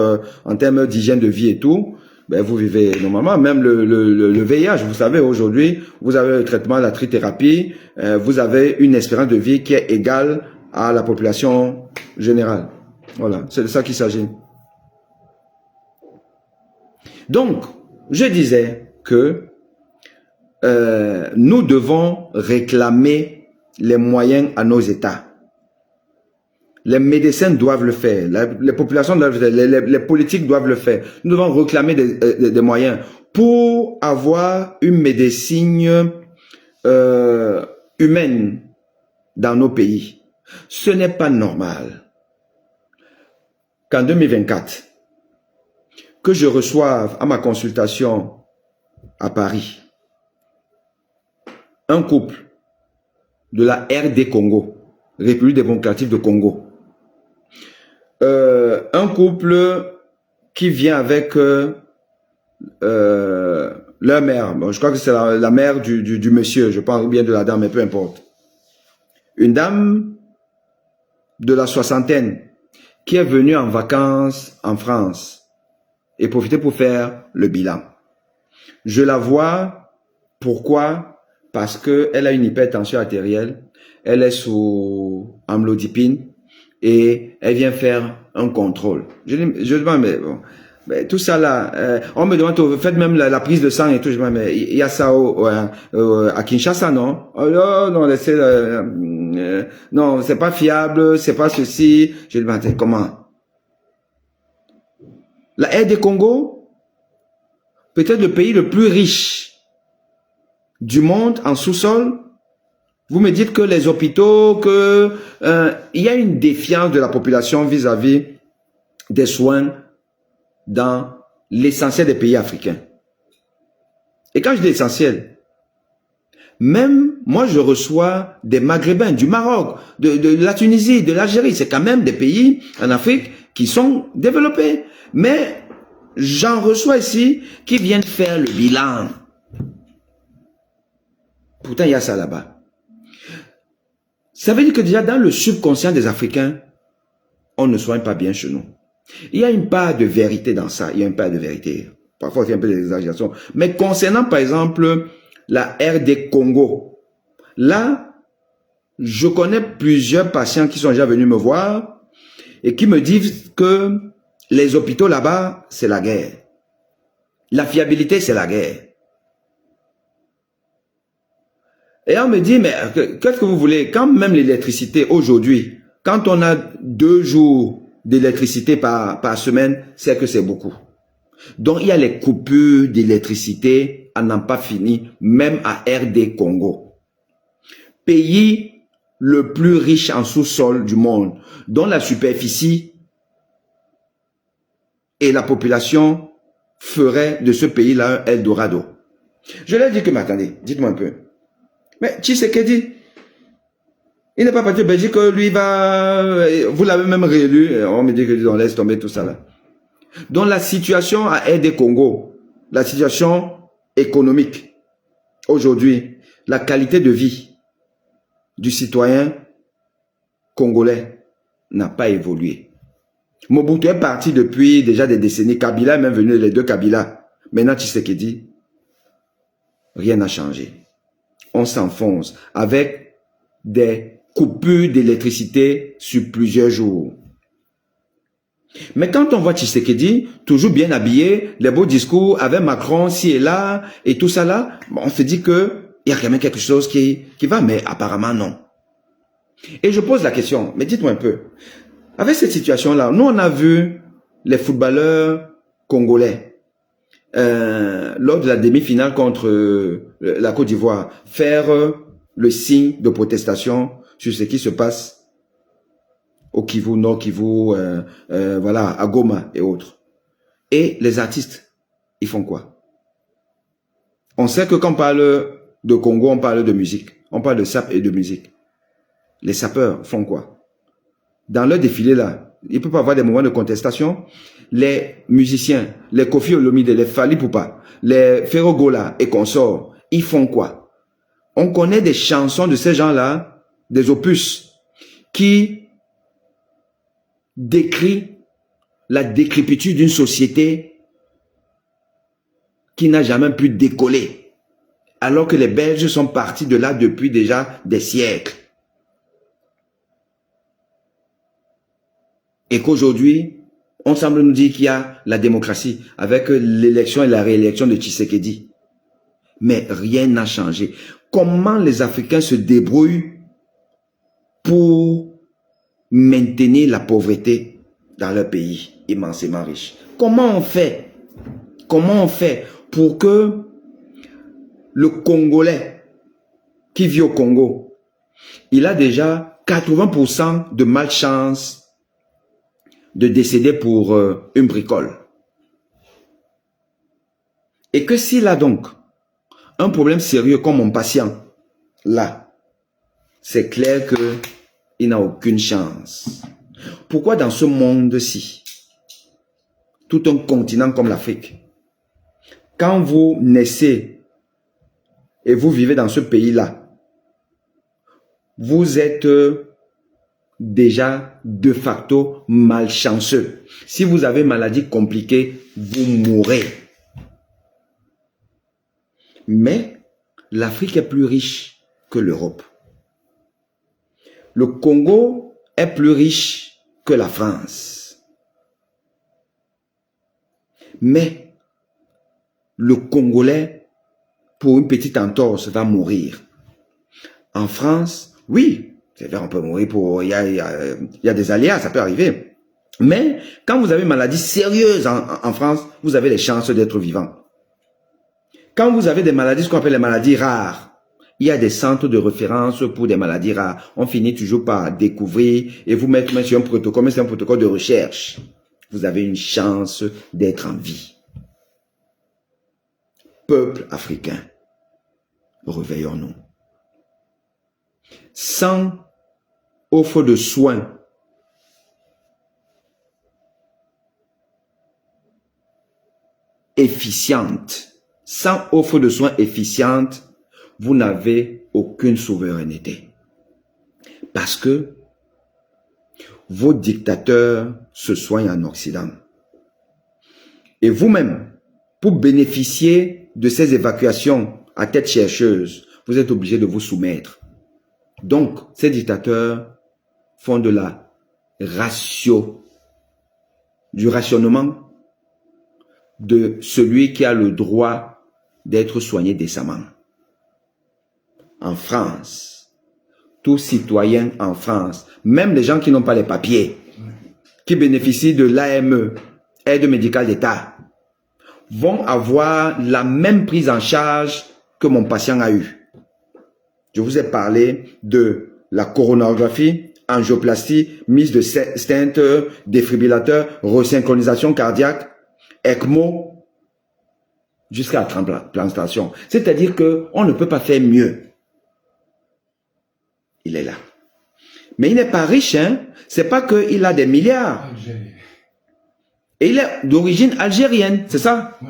en termes d'hygiène de vie et tout, ben vous vivez normalement. Même le VIH, vous savez, aujourd'hui, vous avez le traitement, la trithérapie, vous avez une espérance de vie qui est égale à la population générale. Voilà, c'est de ça qu'il s'agit. Donc, je disais que nous devons réclamer les moyens à nos États. Les médecins doivent le faire, les populations doivent le faire, les politiques doivent le faire. Nous devons réclamer des moyens pour avoir une médecine humaine dans nos pays. Ce n'est pas normal qu'en 2024, que je reçoive à ma consultation à Paris un couple de la RD Congo, République démocratique de Congo, un couple qui vient avec leur mère. Bon, je crois que c'est la mère du monsieur. Je parle bien de la dame, mais peu importe. Une dame de la soixantaine qui est venue en vacances en France et profiter pour faire le bilan. Je la vois. Pourquoi? Parce que elle a une hypertension artérielle. Elle est sous amlodipine. Et elle vient faire un contrôle. Je demande, mais bon, mais tout ça là, on me demande, faites même la prise de sang et tout. Je demande, mais il y a ça à Kinshasa, non? Oh non, laissez, non, c'est pas fiable, c'est pas ceci. Je demande, comment? La RD Congo, peut-être le pays le plus riche du monde en sous-sol. Vous me dites que les hôpitaux, il y a une défiance de la population vis-à-vis des soins dans l'essentiel des pays africains. Et quand je dis l'essentiel, même moi je reçois des Maghrébins du Maroc, de la Tunisie, de l'Algérie. C'est quand même des pays en Afrique qui sont développés. Mais j'en reçois ici qui viennent faire le bilan. Pourtant, il y a ça là-bas. Ça veut dire que déjà dans le subconscient des Africains, on ne soigne pas bien chez nous. Il y a une part de vérité dans ça. Il y a une part de vérité. Parfois, il y a un peu d'exagération. Mais concernant, par exemple, la RD Congo, là, je connais plusieurs patients qui sont déjà venus me voir et qui me disent que les hôpitaux là-bas, c'est la guerre. La fiabilité, c'est la guerre. Et on me dit, mais qu'est-ce que vous voulez? Quand même l'électricité, aujourd'hui, quand on a 2 jours d'électricité par semaine, c'est que c'est beaucoup. Donc, il y a les coupures d'électricité à n'en pas fini, même à RD Congo. Pays le plus riche en sous-sol du monde, dont la superficie et la population ferait de ce pays-là un Eldorado. Je leur dis que, mais attendez, dites-moi un peu. Mais Tshisekedi, il n'est pas parti au Belgique, lui va, vous l'avez même réélu, on me dit que on laisse tomber tout ça là. Donc la situation à RD Congo, la situation économique, aujourd'hui, la qualité de vie du citoyen congolais n'a pas évolué. Mobutu est parti depuis déjà des décennies, Kabila est même venu, les 2 Kabila. Maintenant Tshisekedi, rien n'a changé. On s'enfonce avec des coupures d'électricité sur plusieurs jours. Mais quand on voit Tshisekedi, toujours bien habillé, les beaux discours avec Macron, ci et là, et tout ça là, on se dit que il y a quand même quelque chose qui va, mais apparemment non. Et je pose la question, mais dites-moi un peu, avec cette situation-là, nous on a vu les footballeurs congolais, lors de la demi-finale contre la Côte d'Ivoire, faire le signe de protestation sur ce qui se passe au Kivu, Nord Kivu, voilà, à Goma et autres. Et les artistes, ils font quoi? On sait que quand on parle de Congo, on parle de musique. On parle de sap et de musique. Les sapeurs font quoi? Dans leur défilé là, il ne peut pas avoir des moments de contestation. Les musiciens, les Kofi Olomide, les Fally Poupa, les Ferrogola et consorts, ils font quoi? On connaît des chansons de ces gens-là, des opus, qui décrit la décrépitude d'une société qui n'a jamais pu décoller, alors que les Belges sont partis de là depuis déjà des siècles. Et qu'aujourd'hui, on semble nous dire qu'il y a la démocratie avec l'élection et la réélection de Tshisekedi. Mais rien n'a changé. Comment les Africains se débrouillent pour maintenir la pauvreté dans leur pays immensément riche? Comment on fait? Comment on fait pour que le Congolais qui vit au Congo, il a déjà 80% de malchance de décéder pour une bricole? Et que s'il a donc un problème sérieux comme mon patient, là, c'est clair qu'il n'a aucune chance. Pourquoi dans ce monde-ci, tout un continent comme l'Afrique, quand vous naissez et vous vivez dans ce pays-là, vous êtes déjà de facto malchanceux. Si vous avez une maladie compliquée, vous mourrez. Mais l'Afrique est plus riche que l'Europe. Le Congo est plus riche que la France. Mais le Congolais, pour une petite entorse, va mourir. En France, oui, c'est vrai, on peut mourir pour... Il y a des aléas, ça peut arriver. Mais quand vous avez une maladie sérieuse en France, vous avez les chances d'être vivant. Quand vous avez des maladies, ce qu'on appelle les maladies rares, il y a des centres de référence pour des maladies rares. On finit toujours par découvrir et vous mettre sur un protocole, mais c'est un protocole de recherche. Vous avez une chance d'être en vie. Peuple africain, réveillons-nous. Sans offre de soins, efficiente, sans offre de soins efficiente, vous n'avez aucune souveraineté. Parce que vos dictateurs se soignent en Occident. Et vous-même, pour bénéficier de ces évacuations à tête chercheuse, vous êtes obligé de vous soumettre. Donc, ces dictateurs font de la du rationnement de celui qui a le droit d'être soigné décemment. En France, tout citoyen en France, même les gens qui n'ont pas les papiers, qui bénéficient de l'AME, aide médicale d'État, vont avoir la même prise en charge que mon patient a eu. Je vous ai parlé de la coronarographie, angioplastie, mise de stent, défibrillateur, resynchronisation cardiaque, ECMO, jusqu'à la transplantation. C'est-à-dire qu'on ne peut pas faire mieux. Il est là. Mais il n'est pas riche, hein. C'est pas qu'il a des milliards. Algérien. Et il est d'origine algérienne, c'est ça? Ouais.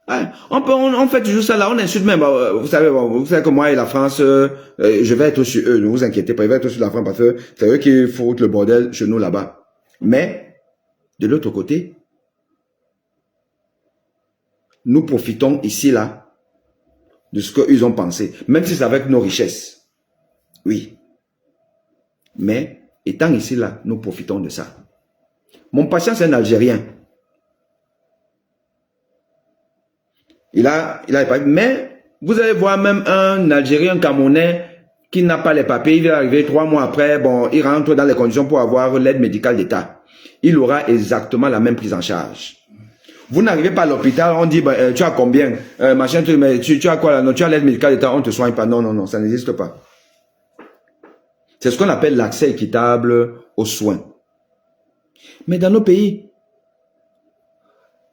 Ouais. On fait toujours ça là, on insulte même. Vous savez que moi et la France, je vais être sur eux, ne vous inquiétez pas, je vais être sur la France parce que c'est eux qui foutent le bordel chez nous là-bas. Mais, de l'autre côté, nous profitons ici là de ce qu'ils ont pensé, même si c'est avec nos richesses. Oui. Mais, étant ici là, nous profitons de ça. Mon patient, c'est un Algérien. Mais vous allez voir même un Algérien Camerounais qui n'a pas les papiers, il va arriver 3 mois après, bon, il rentre dans les conditions pour avoir l'aide médicale d'État. Il aura exactement la même prise en charge. Vous n'arrivez pas à l'hôpital, on dit, tu as combien, machin, tu as quoi là? Non, tu as l'aide médicale d'État, on ne te soigne pas. Non, non, non, ça n'existe pas. C'est ce qu'on appelle l'accès équitable aux soins. Mais dans nos pays,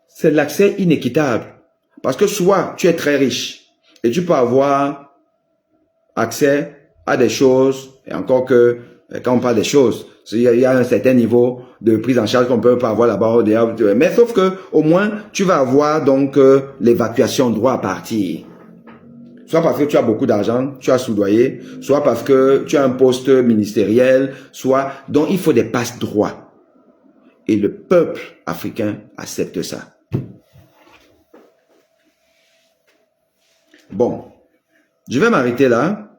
c'est l'accès inéquitable. Parce que soit tu es très riche et tu peux avoir accès à des choses, et encore que quand on parle des choses, il y a un certain niveau de prise en charge qu'on peut pas avoir là-bas. Mais sauf que au moins tu vas avoir donc l'évacuation droit à partir. Soit parce que tu as beaucoup d'argent, tu as soudoyé, soit parce que tu as un poste ministériel, soit donc il faut des passe droits. Et le peuple africain accepte ça. Bon, je vais m'arrêter là.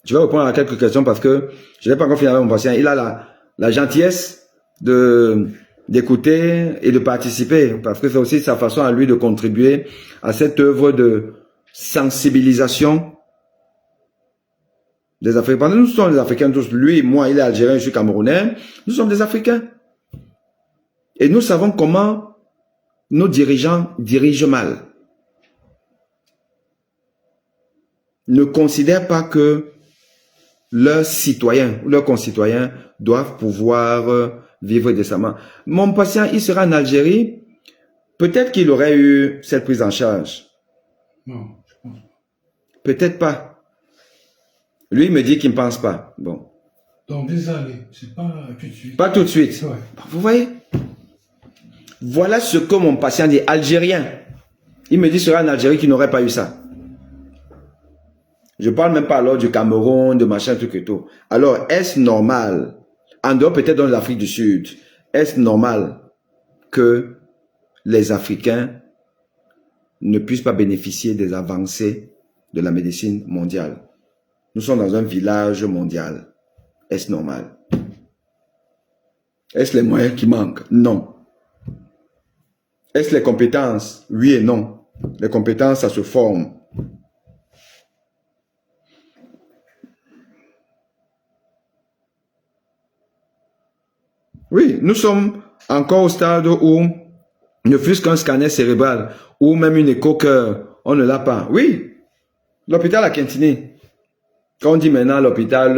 Je vais répondre à quelques questions parce que je n'ai pas encore fini avec mon patient. Il a la gentillesse d'écouter et de participer parce que c'est aussi sa façon à lui de contribuer à cette œuvre de sensibilisation des Africains. Nous sommes des Africains tous. Lui, moi, il est algérien, je suis camerounais. Nous sommes des Africains. Et nous savons comment nos dirigeants dirigent mal. Ne considèrent pas que leurs citoyens, leurs concitoyens doivent pouvoir vivre décemment. Mon patient, il sera en Algérie, peut-être qu'il aurait eu cette prise en charge. Non, je pense pas. Peut-être pas. Lui, il me dit qu'il ne pense pas. Bon. Dans des années, c'est pas tout de suite. Pas tout de suite. Ouais. Vous voyez? Voilà ce que mon patient dit, algérien. Il me dit qu'il sera en Algérie qui n'aurait pas eu ça. Je parle même pas alors du Cameroun, de machin, truc et tout. Alors, est-ce normal, en dehors peut-être dans l'Afrique du Sud, est-ce normal que les Africains ne puissent pas bénéficier des avancées de la médecine mondiale? Nous sommes dans un village mondial. Est-ce normal? Est-ce les moyens qui manquent? Non. Est-ce les compétences? Oui et non. Les compétences, ça se forme. Oui, nous sommes encore au stade où, ne fût-ce qu'un scanner cérébral, ou même une écho-cœur, on ne l'a pas. Oui, l'hôpital à Quintini. Quand on dit maintenant l'hôpital,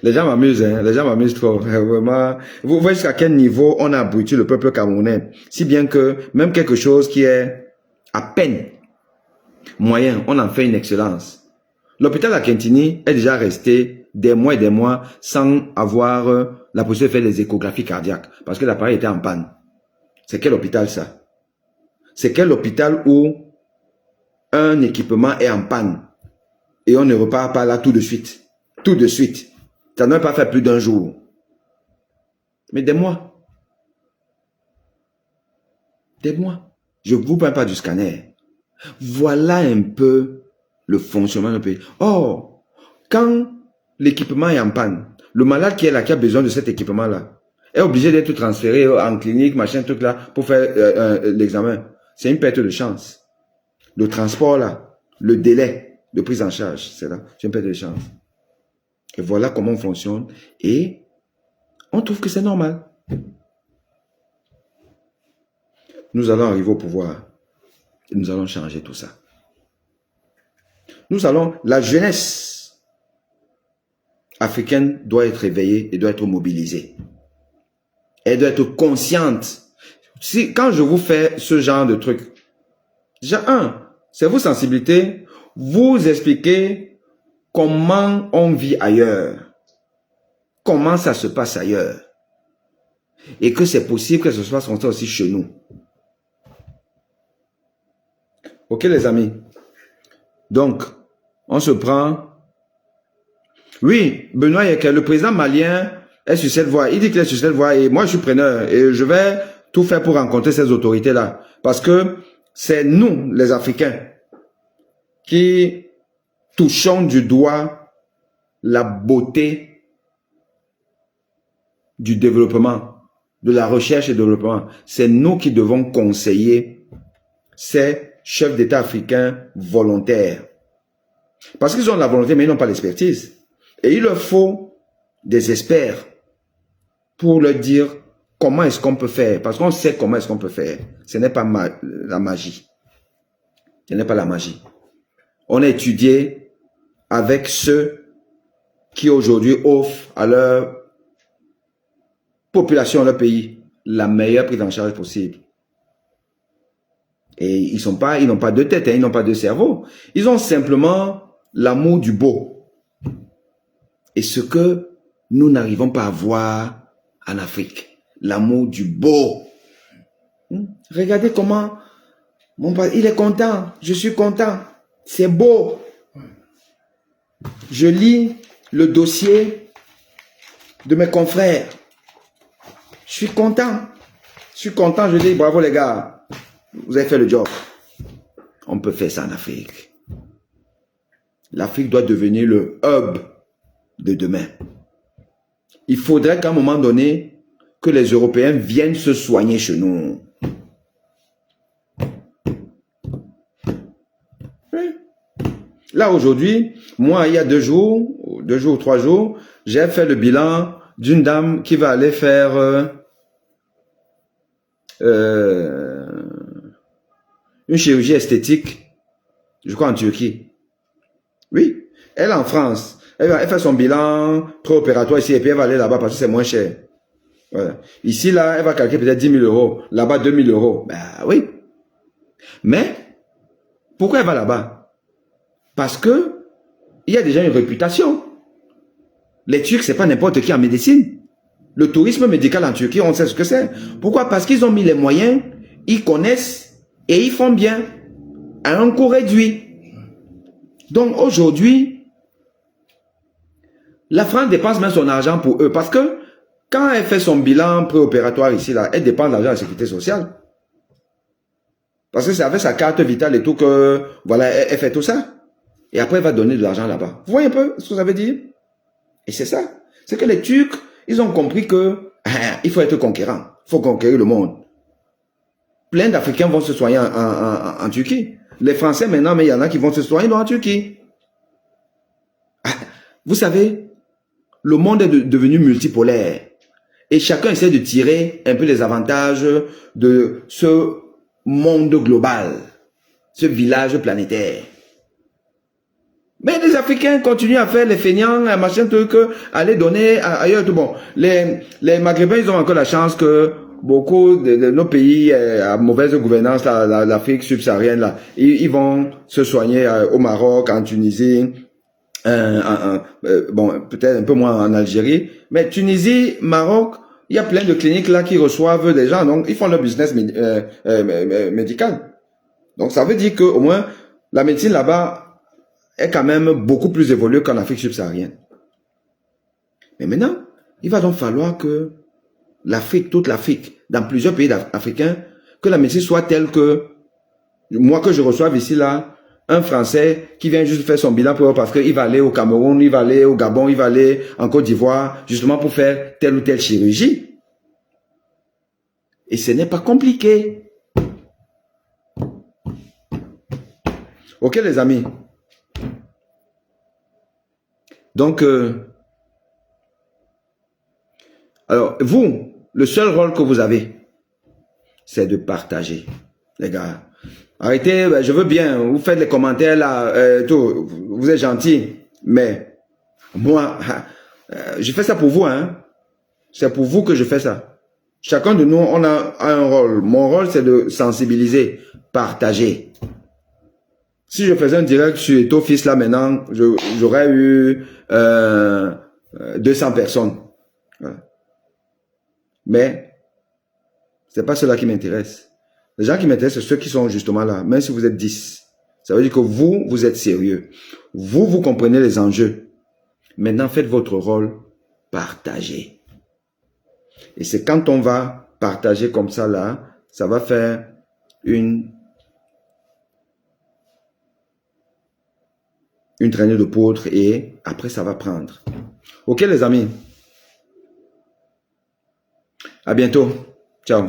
les gens m'amusent, hein, les gens m'amusent trop, vraiment. Vous voyez jusqu'à quel niveau on a abruti le peuple camerounais. Si bien que même quelque chose qui est à peine moyen, on en fait une excellence. L'hôpital à Quintini est déjà resté des mois et des mois sans avoir la possibilité de faire des échographies cardiaques parce que l'appareil était en panne. C'est quel hôpital ça? C'est quel hôpital où un équipement est en panne et on ne repart pas là tout de suite. Tout de suite. Ça ne va pas faire plus d'un jour. Mais des mois. Des mois. Je ne vous parle pas du scanner. Voilà un peu le fonctionnement du pays. Or, quand l'équipement est en panne, le malade qui est là, qui a besoin de cet équipement-là, est obligé d'être transféré en clinique, machin, truc là, pour faire l'examen. C'est une perte de chance. Le transport là, le délai de prise en charge, c'est là, c'est une perte de chance. Et voilà comment on fonctionne. Et on trouve que c'est normal. Nous allons arriver au pouvoir. Et nous allons changer tout ça. La jeunesse africaine doit être éveillée et doit être mobilisée. Elle doit être consciente. Quand je vous fais ce genre de truc, déjà c'est vos sensibilités, vous expliquez comment on vit ailleurs, comment ça se passe ailleurs, et que c'est possible que ce soit comme ça aussi chez nous. Ok les amis? Donc, on se prend. Oui, Benoît Yekel, le président malien est sur cette voie. Il dit qu'il est sur cette voie et moi je suis preneur et je vais tout faire pour rencontrer ces autorités-là. Parce que c'est nous, les Africains, qui touchons du doigt la beauté du développement, de la recherche et développement. C'est nous qui devons conseiller ces chefs d'État africains volontaires. Parce qu'ils ont la volonté, mais ils n'ont pas l'expertise. Et il leur faut des experts pour leur dire comment est-ce qu'on peut faire. Parce qu'on sait comment est-ce qu'on peut faire. Ce n'est pas la magie. Ce n'est pas la magie. On a étudié avec ceux qui aujourd'hui offrent à leur population, à leur pays, la meilleure prise en charge possible. Et ils n'ont pas de tête, ils n'ont pas de cerveau. Ils ont simplement l'amour du beau. Et ce que nous n'arrivons pas à voir en Afrique. L'amour du beau. Regardez comment mon père, il est content. Je suis content. C'est beau. Je lis le dossier de mes confrères. Je suis content. Je dis bravo les gars. Vous avez fait le job. On peut faire ça en Afrique. L'Afrique doit devenir le hub de demain. Il faudrait qu'à un moment donné, que les Européens viennent se soigner chez nous. Oui. Là, aujourd'hui, moi, il y a 2 jours ou 3 jours, j'ai fait le bilan d'une dame qui va aller faire une chirurgie esthétique, je crois en Turquie. Oui, elle est en France. Elle fait son bilan préopératoire ici et puis elle va aller là-bas parce que c'est moins cher. Voilà. Ici, là, elle va calculer peut-être 10 000 euros. Là-bas, 2 000 euros. Ben oui. Mais, pourquoi elle va là-bas? Parce que il y a déjà une réputation. Les Turcs, c'est pas n'importe qui en médecine. Le tourisme médical en Turquie, on sait ce que c'est. Pourquoi? Parce qu'ils ont mis les moyens, ils connaissent et ils font bien à un coût réduit. Donc aujourd'hui, la France dépense même son argent pour eux. Parce que quand elle fait son bilan préopératoire ici, là, elle dépense l'argent de la sécurité sociale. Parce que c'est avec sa carte vitale et tout que, voilà, elle fait tout ça. Et après, elle va donner de l'argent là-bas. Vous voyez un peu ce que ça veut dire? Et c'est ça. C'est que les Turcs, ils ont compris que il faut être conquérant. Il faut conquérir le monde. Plein d'Africains vont se soigner en Turquie. Les Français maintenant, mais il y en a qui vont se soigner en Turquie. Vous savez, le monde est devenu multipolaire. Et chacun essaie de tirer un peu les avantages de ce monde global, ce village planétaire. Mais les Africains continuent à faire les feignants, machin truc, aller donner ailleurs. Tout bon. Les Maghrébins, ils ont encore la chance que beaucoup de nos pays à mauvaise gouvernance, l'Afrique subsaharienne, là, ils vont se soigner au Maroc, en Tunisie, bon, peut-être un peu moins en Algérie, mais Tunisie, Maroc, il y a plein de cliniques là qui reçoivent des gens, donc ils font leur business médical. Donc, ça veut dire qu'au moins, la médecine là-bas est quand même beaucoup plus évoluée qu'en Afrique subsaharienne. Mais maintenant, il va donc falloir que l'Afrique, toute l'Afrique, dans plusieurs pays africains, que la médecine soit telle que, moi que je reçoive ici là, un Français qui vient juste faire son bilan pour parce qu'il va aller au Cameroun, il va aller au Gabon, il va aller en Côte d'Ivoire, justement pour faire telle ou telle chirurgie. Et ce n'est pas compliqué. Ok les amis. Donc, alors vous, le seul rôle que vous avez, c'est de partager. Les gars, arrêtez, je veux bien, vous faites les commentaires là, tout, vous êtes gentils, mais moi, je fais ça pour vous, hein. C'est pour vous que je fais ça. Chacun de nous, on a un rôle. Mon rôle, c'est de sensibiliser, partager. Si je faisais un direct sur Ethofis là maintenant, j'aurais eu 200 personnes. Voilà. Mais c'est pas cela qui m'intéresse. Les gens qui m'intéressent, c'est ceux qui sont justement là. Même si vous êtes 10, ça veut dire que vous êtes sérieux. Vous comprenez les enjeux. Maintenant, faites votre rôle, partagez. Et c'est quand on va partager comme ça là, ça va faire une traînée de poudre et après ça va prendre. Ok les amis? À bientôt. Ciao.